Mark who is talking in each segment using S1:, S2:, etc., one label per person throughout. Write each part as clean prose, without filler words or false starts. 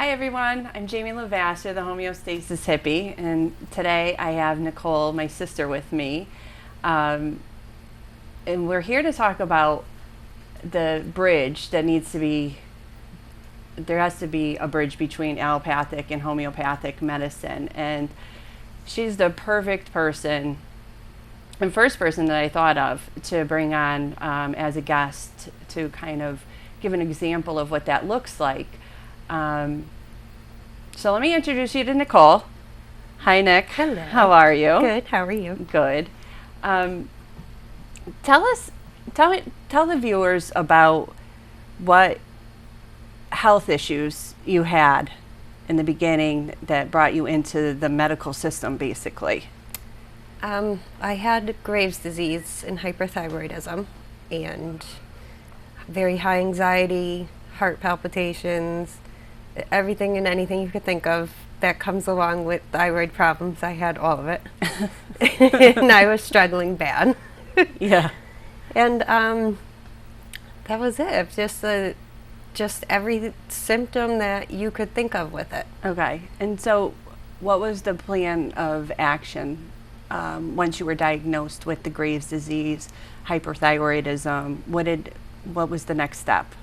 S1: Hi everyone, I'm Jaime Lavessuer, the homeostasis hippie, and today I have Nicole, my sister, with me. And we're here to talk about the bridge that needs to be, there has to be a bridge between allopathic and homeopathic medicine. And she's the perfect person and first person that I thought of to bring on as a guest to kind of give an example of what that looks like. So let me introduce you to Nicole. Hi, Nick.
S2: Hello.
S1: How are you?
S2: Good. How are you?
S1: Good. Tell the viewers about what health issues you had in the beginning that brought you into the medical system, basically.
S2: I had Graves' disease and hyperthyroidism and very high anxiety, heart palpitations, everything and anything you could think of that comes along with thyroid problems. I had all of it. And I was struggling bad.
S1: Yeah.
S2: And that was it. Just every symptom that you could think of with it.
S1: Okay. And so what was the plan of action once you were diagnosed with the Graves' disease, hyperthyroidism? What was the next step?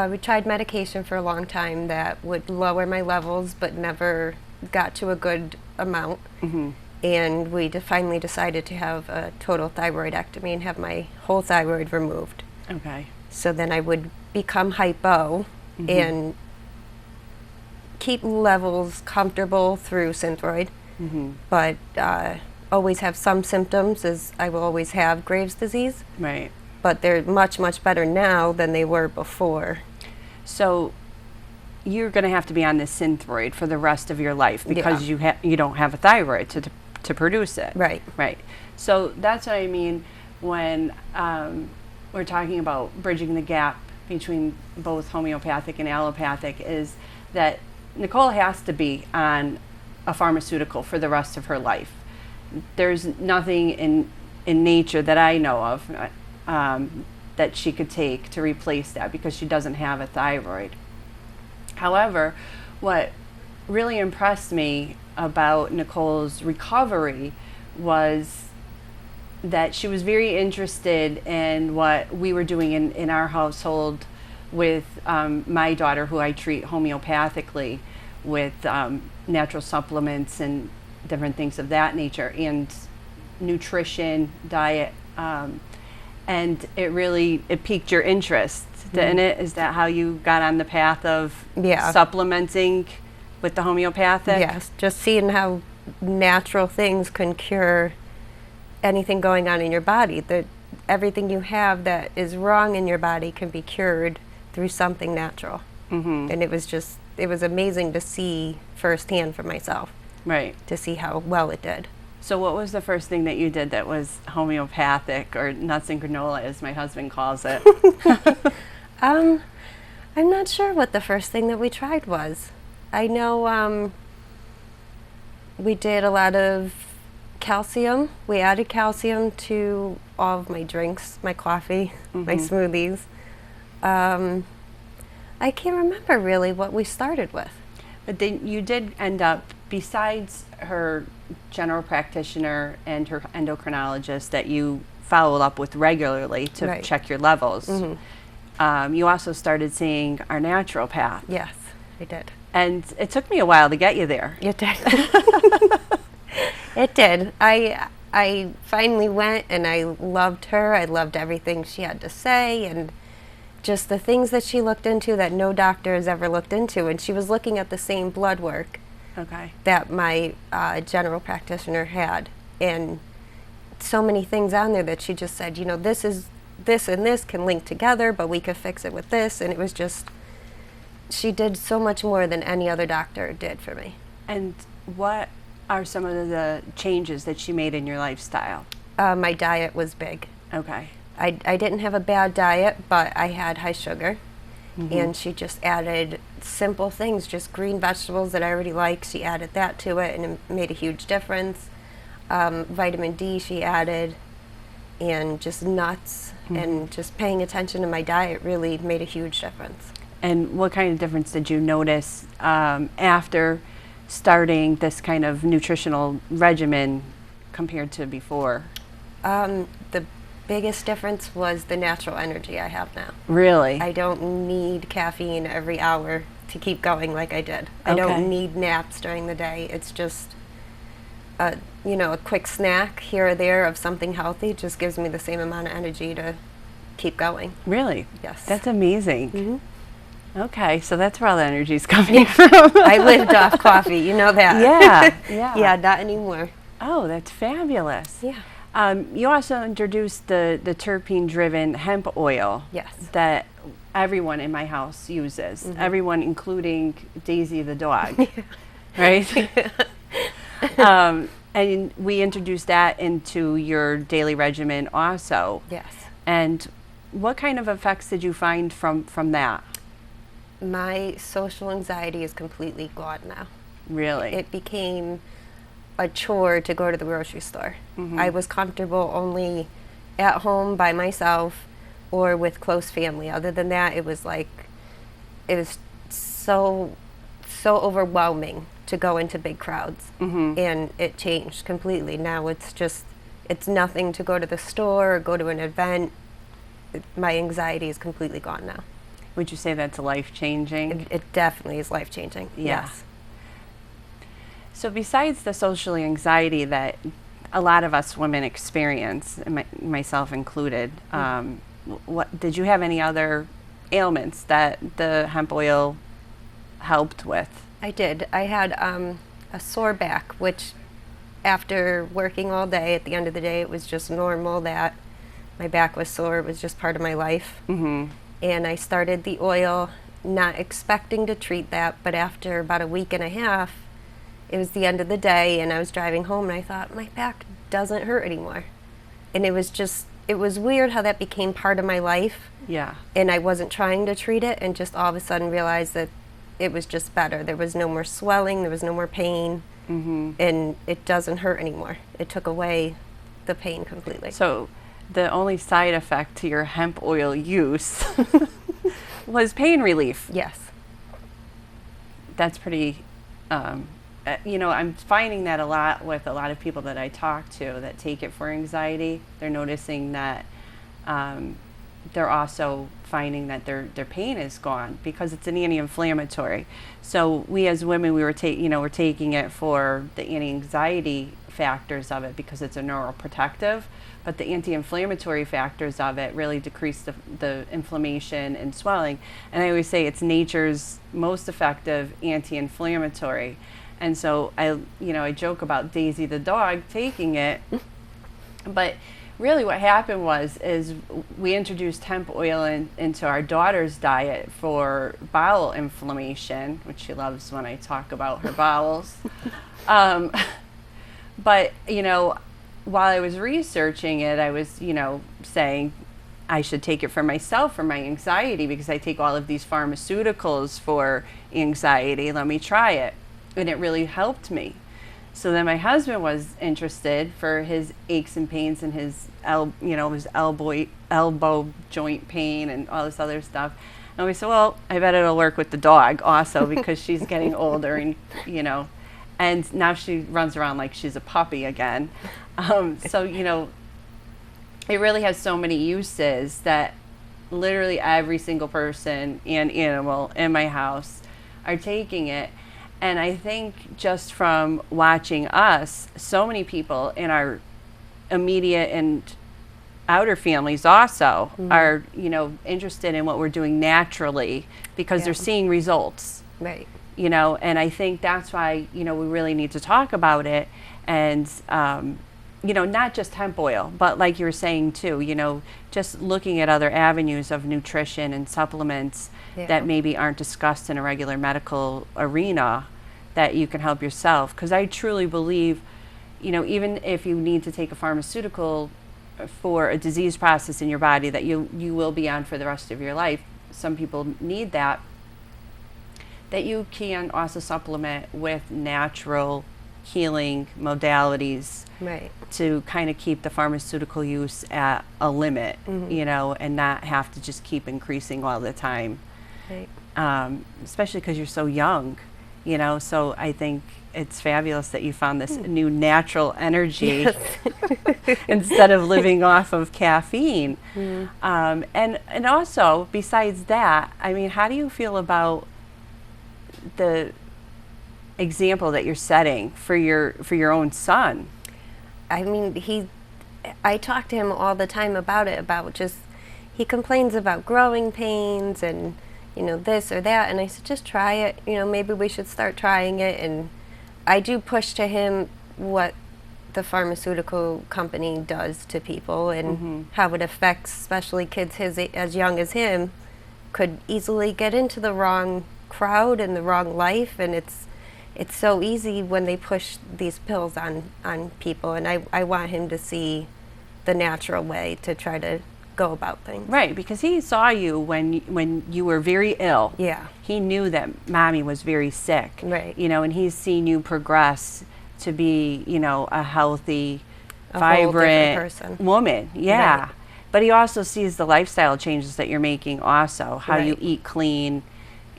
S2: We tried medication for a long time that would lower my levels but never got to a good amount.
S1: Mm-hmm.
S2: And we finally decided to have a total thyroidectomy and have my whole thyroid removed.
S1: Okay.
S2: So then I would become hypo
S1: Mm-hmm.
S2: and keep levels comfortable through Synthroid,
S1: Mm-hmm.
S2: but always have some symptoms, as I will always have Graves' disease.
S1: Right.
S2: But they're much, much better now than they were before.
S1: So you're going to have to be on this Synthroid for the rest of your life because you don't have a thyroid to produce it.
S2: Right.
S1: Right. So that's what I mean when we're talking about bridging the gap between both homeopathic and allopathic, is that Nicole has to be on a pharmaceutical for the rest of her life. There's nothing in nature that I know of that she could take to replace that because she doesn't have a thyroid. However, what really impressed me about Nicole's recovery was that she was very interested in what we were doing in our household with my daughter, who I treat homeopathically with natural supplements and different things of that nature, and nutrition, diet, and it piqued your interest, didn't it? Is that how you got on the path of supplementing with the homeopathic?
S2: Yes, just seeing how natural things can cure anything going on in your body. That everything you have that is wrong in your body can be cured through something natural.
S1: Mm-hmm.
S2: And it was amazing to see firsthand for myself.
S1: Right.
S2: To see how well it did.
S1: So what was the first thing that you did that was homeopathic, or nuts and granola as my husband calls it?
S2: I'm not sure what the first thing that we tried was. I know we did a lot of calcium. We added calcium to all of my drinks, my coffee,
S1: Mm-hmm.
S2: my smoothies. I can't remember really what we started with.
S1: But then you did end up, besides her general practitioner and her endocrinologist that you followed up with regularly to check your levels,
S2: Mm-hmm.
S1: You also started seeing our naturopath.
S2: Yes, I did.
S1: And it took me a while to get you there.
S2: It did. It did. I finally went and I loved her. I loved everything she had to say and just the things that she looked into that no doctor has ever looked into. And she was looking at the same blood work that my general practitioner had. And so many things on there that she just said, this and this can link together, but we could fix it with this. And it was just, she did so much more than any other doctor did for me.
S1: And what are some of the changes that she made in your lifestyle?
S2: My diet was big.
S1: Okay.
S2: I didn't have a bad diet, but I had high sugar.
S1: Mm-hmm.
S2: And she just added simple things, just green vegetables that I already like. She added that to it, and it made a huge difference. Vitamin D she added, and just nuts, and just paying attention to my diet really made a huge difference.
S1: And what kind of difference did you notice after starting this kind of nutritional regimen compared to before?
S2: The biggest difference was the natural energy I have now.
S1: Really?
S2: I don't need caffeine every hour to keep going like I did. I
S1: Okay.
S2: don't need naps during the day. It's just a quick snack here or there of something healthy just gives me the same amount of energy to keep going.
S1: Really?
S2: Yes.
S1: That's amazing.
S2: Mhm.
S1: Okay, so that's where all the energy's coming from.
S2: I lived off coffee, you know that.
S1: Yeah, yeah.
S2: Yeah, not anymore.
S1: Oh, that's fabulous.
S2: Yeah.
S1: You also introduced the terpene-driven hemp oil.
S2: Yes.
S1: That everyone in my house uses.
S2: Mhm.
S1: Everyone, including Daisy the dog. Right? And we introduced that into your daily regimen also.
S2: Yes.
S1: And what kind of effects did you find from that?
S2: My social anxiety is completely gone now.
S1: Really?
S2: It became a chore to go to the grocery store.
S1: Mhm.
S2: I was comfortable only at home by myself or with close family. Other than that, it was so overwhelming to go into big crowds.
S1: Mhm.
S2: And it changed completely. Now it's nothing to go to the store or go to an event. My anxiety is completely gone now.
S1: Would you say that's life-changing?
S2: It definitely is life-changing.
S1: Yeah.
S2: Yes.
S1: So besides the social anxiety that a lot of us women experience, and myself included, what did you have any other ailments that the hemp oil helped with?
S2: I did. I had a sore back, which after working all day, at the end of the day, it was just normal that my back was sore. It was just part of my life.
S1: Mm-hmm.
S2: And I started the oil not expecting to treat that, but after about a week and a half, it was the end of the day and I was driving home and I thought, my back doesn't hurt anymore. And it was weird how that became part of my life.
S1: Yeah.
S2: And I wasn't trying to treat it and just all of a sudden realized that it was just better. There was no more swelling, there was no more pain, and it doesn't hurt anymore. It took away the pain completely.
S1: So the only side effect to your hemp oil use was pain relief.
S2: Yes.
S1: That's pretty, I'm finding that a lot with a lot of people that I talk to that take it for anxiety. They're noticing that they're also finding that their pain is gone because it's an anti-inflammatory. So we as women, we're taking it for the anti-anxiety factors of it because it's a neuroprotective, but the anti-inflammatory factors of it really decrease the inflammation and swelling. And I always say it's nature's most effective anti-inflammatory. And so I joke about Daisy the dog taking it, but really what happened is we introduced hemp oil into our daughter's diet for bowel inflammation, which she loves when I talk about her bowels. But, while I was researching it, I was, saying I should take it for myself for my anxiety because I take all of these pharmaceuticals for anxiety. Let me try it. And it really helped me. So then my husband was interested for his aches and pains and his elbow joint pain and all this other stuff. And we said, well, I bet it'll work with the dog also because she's getting older and, and now she runs around like she's a puppy again. So, it really has so many uses that literally every single person and animal in my house are taking it. And I think just from watching us, so many people in our immediate and outer families also are, interested in what we're doing naturally because they're seeing results.
S2: Right.
S1: And I think that's why, we really need to talk about it. And, not just hemp oil, but like you were saying too, just looking at other avenues of nutrition and supplements that maybe aren't discussed in a regular medical arena that you can help yourself. Because I truly believe, even if you need to take a pharmaceutical for a disease process in your body that you will be on for the rest of your life, some people need that you can also supplement with natural healing modalities to kind of keep the pharmaceutical use at a limit, and not have to just keep increasing all the time.
S2: Right.
S1: especially because you're so young, you know. So I think it's fabulous that you found this new natural energy instead of living off of caffeine. And also, besides that, I mean, how do you feel about the example that you're setting for your own son?
S2: I mean, I talk to him all the time about it, about just, he complains about growing pains and, you know, this or that. And I said, just try it. You know, maybe we should start trying it. And I do push to him what the pharmaceutical company does to people and how it affects, especially kids as young as him, could easily get into the wrong crowd and the wrong life. And it's so easy when they push these pills on people. And I want him to see the natural way to try to go about things.
S1: Right, because he saw you when you were very ill.
S2: Yeah.
S1: He knew that mommy was very sick.
S2: Right.
S1: You know, and he's seen you progress to be, you know, a healthy,
S2: A whole different
S1: vibrant
S2: person.
S1: woman. Yeah.
S2: Right.
S1: But he also sees the lifestyle changes that you're making also, how you
S2: Right.
S1: eat clean,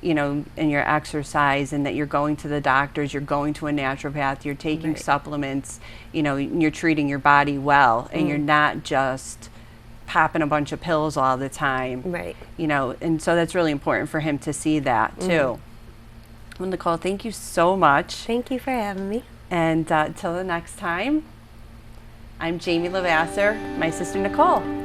S1: you know, and your exercise, and that you're going to the doctors, you're going to a naturopath, you're taking
S2: Right.
S1: supplements, you know, you're treating your body well, and you're not just popping a bunch of pills all the time.
S2: Right.
S1: You know, and so that's really important for him to see that too. Well, Nicole, thank you so much.
S2: Thank you for having me.
S1: And till the next time, I'm Jaime Lavessuer, my sister Nicole.